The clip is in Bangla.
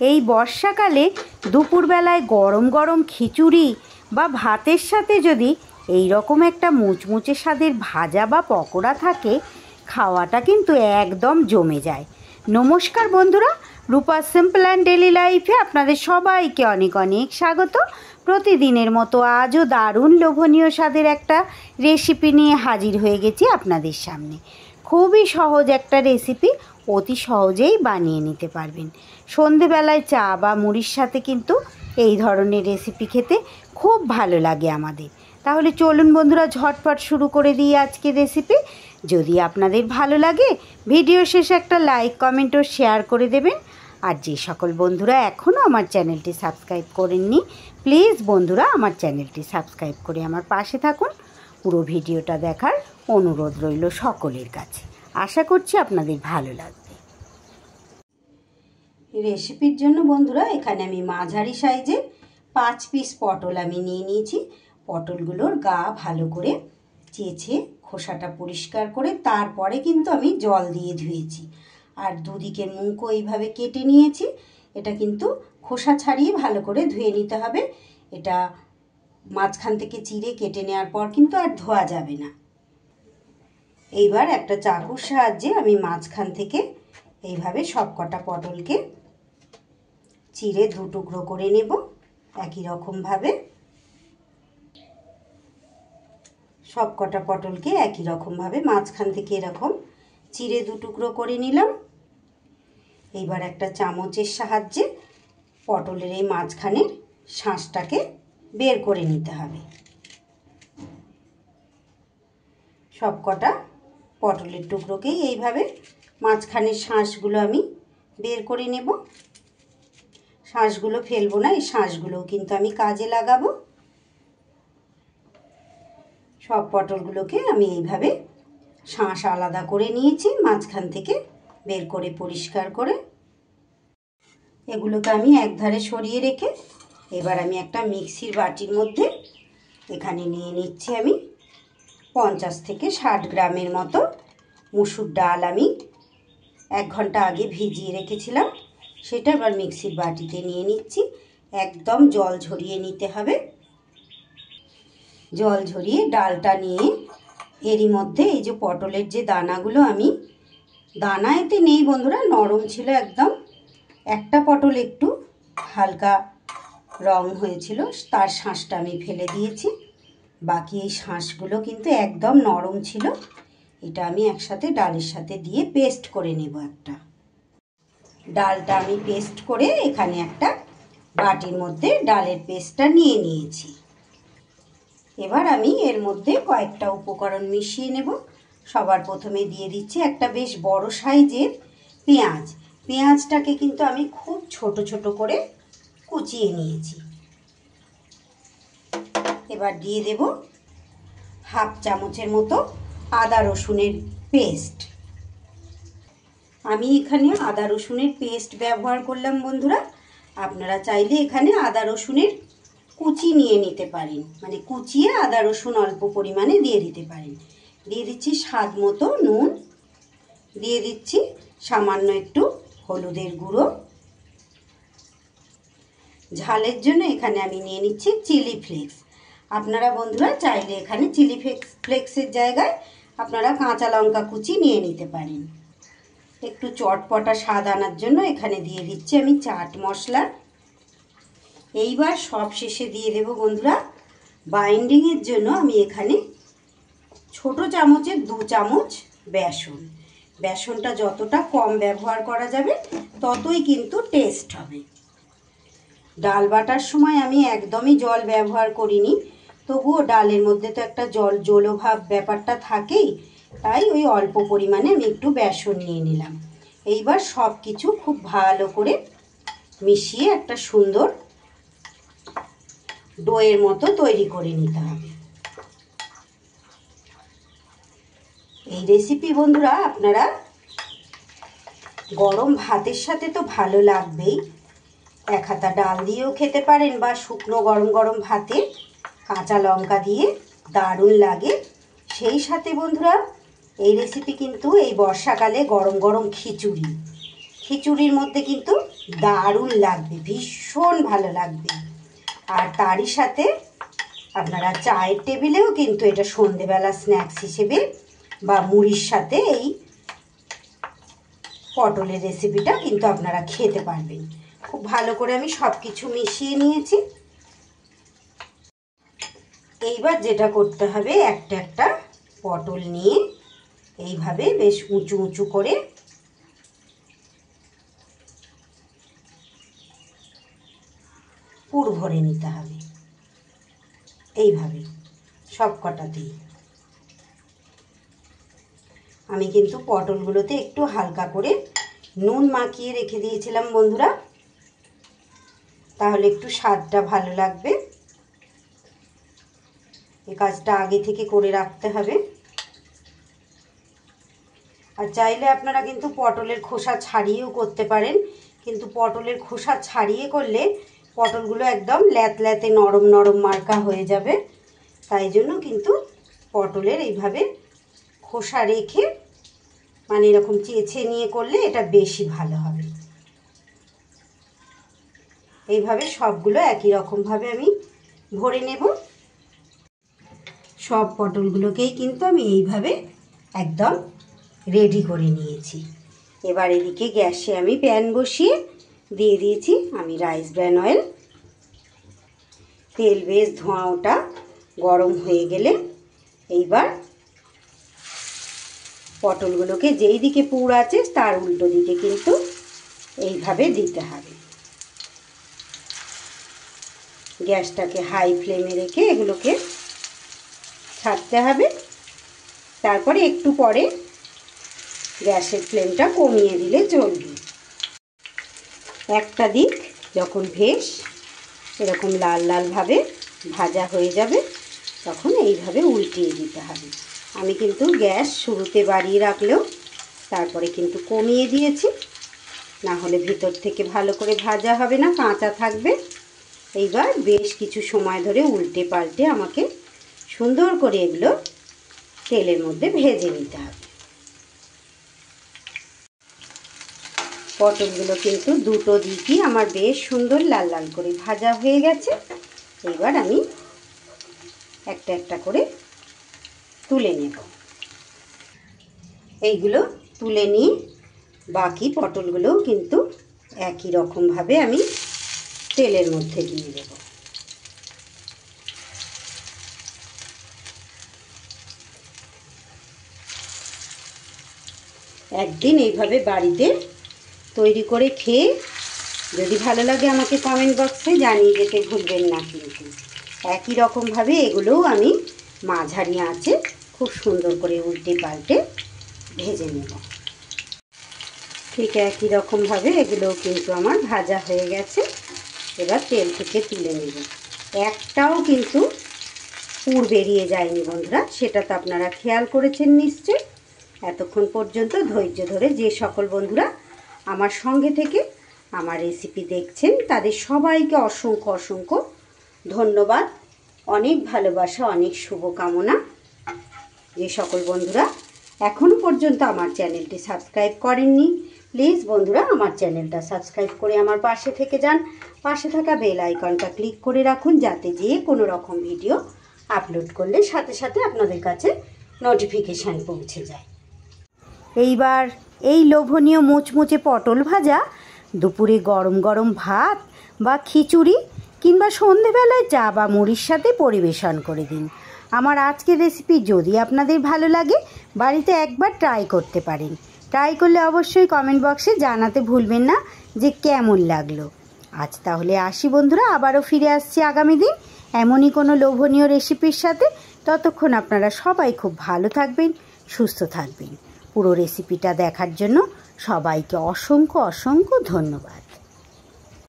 এই বর্ষাকালে দুপুরবেলায় গরম গরম খিচুড়ি বা ভাতের সাথে যদি এই রকম একটা মুচমুচে স্বাদের ভাজা বা পকোড়া থাকে, খাওয়াটা কিন্তু একদম জমে যায়। নমস্কার বন্ধুরা, রূপা সিম্পল অ্যান্ড ডেলি লাইফে আপনাদের সবাইকে অনেক অনেক স্বাগত। প্রতিদিনের মতো আজও দারুণ লোভনীয় স্বাদের একটা রেসিপি নিয়ে হাজির হয়ে গেছি আপনাদের সামনে। খুবই সহজ একটা রেসিপি, অতি সহজেই বানিয়ে নিতে পারবেন। সন্ধেবেলায় চা বা মুড়ির সাথে কিন্তু এই ধরনের রেসিপি খেতে খুব ভালো লাগে আমাদের। তাহলে চলুন বন্ধুরা, ঝটপট শুরু করে দিই আজকের রেসিপি। যদি আপনাদের ভালো লাগে ভিডিও শেষে একটা লাইক, কমেন্ট ও শেয়ার করে দেবেন। আর যে সকল বন্ধুরা এখনও আমার চ্যানেলটি সাবস্ক্রাইব করেননি, প্লিজ বন্ধুরা আমার চ্যানেলটি সাবস্ক্রাইব করে আমার পাশে থাকুন। পুরো ভিডিওটা দেখার অনুরোধ রইল সকলের কাছে। আশা করছি আপনাদের ভালো লাগবে। রেসিপির জন্য বন্ধুরা এখানে আমি মাঝারি সাইজের 5 পিস পটল আমি নিয়ে নিয়েছি। পটলগুলোর গা ভালো করে চেঁচে খোসাটা পরিষ্কার করে তারপরে কিন্তু আমি জল দিয়ে ধুয়েছি। আর দুদিকের মুখও এইভাবে কেটে নিয়েছি। এটা কিন্তু খোসা ছাড়িয়ে ভালো করে ধুয়ে নিতে হবে। এটা মাঝখান থেকে চিড়ে কেটে নেওয়ার পর কিন্তু আর ধোয়া যাবে না। এইবার একটা চাকুর সাহায্যে আমি মাঝখান থেকে এইভাবে সব কটা পটলকে চিড়ে 2 টুকরো করে নেব। একই রকমভাবে সব কটা পটলকে একই রকমভাবে মাঝখান থেকে এরকম চিড়ে 2 টুকরো করে নিলাম। এইবার একটা চামচের সাহায্যে পটলের এই মাঝখানের শাঁসটাকে বের করে নিতে হবে। সব কটা পটলের টুকরোকেই এইভাবে মাঝখানের শাঁসগুলো আমি বের করে নেব। শাঁসগুলো ফেলবো না, এই শাঁসগুলোও কিন্তু আমি কাজে লাগাবো। সব পটলগুলোকে আমি এইভাবে শাঁস আলাদা করে নিয়েছি, মাঝখান থেকে বের করে পরিষ্কার করে। এগুলোকে আমি একধারে সরিয়ে রেখে এবার আমি একটা মিক্সির বাটির মধ্যে এখানে নিয়ে নিচ্ছি আমি 50 থেকে 60 গ্রামের মতো মুসুর ডাল। আমি 1 ঘন্টা আগে ভিজিয়ে রেখেছিলাম, সেটা এবার মিক্সির বাটিতে নিয়ে নিচ্ছি। একদম জল ঝরিয়ে নিতে হবে। জল ঝরিয়ে ডালটা নিয়ে এরই মধ্যে এই যে পটলের যে দানাগুলো, আমি দানা এতে নেই বন্ধুরা, নরম ছিল একদম। একটা পটল একটু হালকা রং হয়েছিল, তার শাঁসটা আমি ফেলে দিয়েছি। বাকি এই শাঁসগুলো কিন্তু একদম নরম ছিল। এটা আমি একসাথে ডালের সাথে দিয়ে পেস্ট করে নেব। একটা ডালটা আমি পেস্ট করে এখানে একটা বাটির মধ্যে ডালের পেস্টটা নিয়ে নিয়েছি। এবার আমি এর মধ্যে কয়েকটা উপকরণ মিশিয়ে নেব। সবার প্রথমে দিয়ে দিচ্ছি একটা বেশ বড় সাইজের পেঁয়াজ। পেঁয়াজটাকে কিন্তু আমি খুব ছোট ছোট করে কুচিয়ে নিয়েছি। এবার দিয়ে দেব হাফ চামচের মতো আদা রসুনের পেস্ট। আমি এখানে আদা রসুনের পেস্ট ব্যবহার করলাম বন্ধুরা। আপনারা চাইলে এখানে আদা রসুনের কুচি নিয়ে নিতে পারেন, মানে কুচিয়ে আদা রসুন অল্প পরিমাণে দিয়ে দিতে পারেন। দিয়ে দিচ্ছি স্বাদ মতো নুন, দিয়ে দিচ্ছি সামান্য একটু হলুদের গুঁড়ো। ঝালের জন্য এখানে আমি নিয়ে নিচ্ছি চিলি ফ্লেক্স। আপনারা বন্ধুরা চাইলে এখানে চিলি ফ্লেক্সের জায়গায় আপনারা কাঁচা লঙ্কা কুচি নিয়ে নিতে পারেন। একটু চটপটা স্বাদ আনার জন্য এখানে দিয়ে দিচ্ছি আমি চাট মশলা। এইবার সব শেষে দিয়ে দেব বন্ধুরা বাইন্ডিংয়ের জন্য আমি এখানে ছোট চামচের 2 চামচ বেসন। বেসনটা যতটা কম ব্যবহার করা যাবে ততই কিন্তু টেস্ট হবে। ডাল বাটার সময় আমি একদমই জল ব্যবহার করিনি, তবুও ডালের মধ্যে তো একটা জলভাব ব্যাপারটা থাকেই, তাই ওই অল্প পরিমাণে আমি একটু বেসন নিয়ে নিলাম। এইবার সব কিছু খুব ভালো করে মিশিয়ে একটা সুন্দর ডোয়ের মতো তৈরি করে নিতে হবে। এই রেসিপি বন্ধুরা আপনারা গরম ভাতের সাথে তো ভালো লাগবেই, 1 হাতা ডাল দিয়েও খেতে পারেন, বা শুকনো গরম গরম ভাতে কাঁচা লঙ্কা দিয়ে দারুণ লাগে। সেই সাথে বন্ধুরা এই রেসিপি কিন্তু এই বর্ষাকালে গরম গরম খিচুড়ির মধ্যে কিন্তু দারুণ লাগবে, ভীষণ ভালো লাগবে। আর তারই সাথে আপনারা চায়ের টেবিলেও কিন্তু এটা সন্ধেবেলা স্ন্যাক্স হিসেবে বা মুড়ির সাথে এই পটলের রেসিপিটা কিন্তু আপনারা খেতে পারবেন। খুব ভালো করে আমি সব কিছু মিশিয়ে নিয়েছি। এইবার যেটা করতে হবে, একটা একটা পটল নিয়ে এইভাবে বেশ উঁচু উঁচু করে পুর ভরে নিতে হবে। এইভাবে সব কটাতেই আমি কিন্তু পটলগুলোতে একটু হালকা করে নুন মাখিয়ে রেখে দিয়েছিলাম বন্ধুরা, তাহলে একটু স্বাদটা ভালো লাগবে। এই কাজটা আগে থেকে করে রাখতে হবে। আর চাইলে আপনারা কিন্তু পটলের খোসা ছাড়িয়েও করতে পারেন, কিন্তু পটলের খোসা ছাড়িয়ে করলে পটলগুলো একদম ল্যাতল্যাতে নরম নরম মার্কা হয়ে যাবে। তাই জন্য কিন্তু পটলের এইভাবে খোসা রেখে মানে এরকম চেঁচে নিয়ে করলে এটা বেশি ভালো হবে। এইভাবে সবগুলো একই রকমভাবে আমি ভরে নেব। সব পটলগুলোকেই কিন্তু আমি এইভাবে একদম রেডি করে নিয়েছি। এবার এদিকে গ্যাসে আমি প্যান বসিয়ে দিয়ে দিয়েছি আমি রাইস ব্র্যান অয়েল। তেল বেশ ধোঁয়া ওটা গরম হয়ে গেলে এইবার পটলগুলোকে যেই দিকে পুর আছে তার উল্টো দিকে কিন্তু এইভাবে দিতে হবে। গ্যাসটাকে হাই ফ্লেমে রেখে এগুলোকে ছাড়তে হবে। তারপরে একটু পরে গ্যাসের ফ্লেমটা কমিয়ে দিলে চলবে। একটা দিক যখন বেশ এরকম লাল লালভাবে ভাজা হয়ে যাবে তখন এইভাবে উল্টিয়ে দিতে হবে। আমি কিন্তু গ্যাস শুরুতে বাড়িয়ে রাখলেও তারপরে কিন্তু কমিয়ে দিয়েছি, না হলে ভিতর থেকে ভালো করে ভাজা হবে না, কাঁচা থাকবে। এইবার বেশ কিছু সময় ধরে উল্টে পাল্টে আমাকে সুন্দর করে এগুলো তেলের মধ্যে ভেজে নিতে হবে। পটলগুলো কিন্তু দুটো দিকই আমার বেশ সুন্দর লাল লাল করে ভাজা হয়ে গেছে। এবার আমি একটা একটা করে তুলে নেব। এইগুলো তুলে নিয়ে বাকি পটলগুলোও কিন্তু একই রকমভাবে আমি তেলের মধ্যে দিয়ে দেব। একদিন এইভাবে বাড়িতে তৈরি করে খেয়ে যদি ভালো লাগে আমাকে কমেন্ট বক্সে জানিয়ে যেতে ভুলবেন না। কিন্তু একই রকমভাবে এগুলোও আমি মাঝারি আঁচে খুব সুন্দর করে উল্টে পাল্টে ভেজে নেব। ঠিক একই রকমভাবে এগুলোও কিন্তু আমার ভাজা হয়ে গেছে। এবার তেল থেকে তুলে নেব। একটাও কিন্তু পুর বেরিয়ে যায়নি বন্ধুরা, সেটা তো আপনারা খেয়াল করেছেন নিশ্চয়ই। এতক্ষণ পর্যন্ত ধৈর্য ধরে যে সকল বন্ধুরা আমার সঙ্গে থেকে আমার রেসিপি দেখছেন তাদের সবাইকে অসংখ্য অসংখ্য ধন্যবাদ, অনেক ভালোবাসা, অনেক শুভকামনা। যে সকল বন্ধুরা এখনও পর্যন্ত আমার চ্যানেলটি সাবস্ক্রাইব করেননি, প্লিজ বন্ধুরা আমার চ্যানেলটা সাবস্ক্রাইব করে আমার পাশে থেকে যান। পাশে থাকা বেল আইকনটা ক্লিক করে রাখুন, যাতে যে কোনো রকম ভিডিও আপলোড করলে সাথে সাথে আপনাদের কাছে নোটিফিকেশান পৌঁছে যায়। এইবার এই লোভনীয় মুচমুচে পটল ভাজা দুপুরে গরম গরম ভাত বা খিচুড়ি কিংবা সন্ধেবেলায় চা বা মুড়ির সাথে পরিবেশন করে দিন। আমার আজকের রেসিপি যদি আপনাদের ভালো লাগে বাড়িতে একবার ট্রাই করতে পারেন। ট্রাই করলে অবশ্যই কমেন্ট বক্সে জানাতে ভুলবেন না যে কেমন লাগলো। আজ তাহলে আসি বন্ধুরা, আবারও ফিরে আসছি আগামী দিন এমনই কোনো লোভনীয় রেসিপির সাথে। ততক্ষণ আপনারা সবাই খুব ভালো থাকবেন, সুস্থ থাকবেন। পুরো রেসিপিটা দেখার জন্য সবাইকে অসংখ্য অসংখ্য ধন্যবাদ।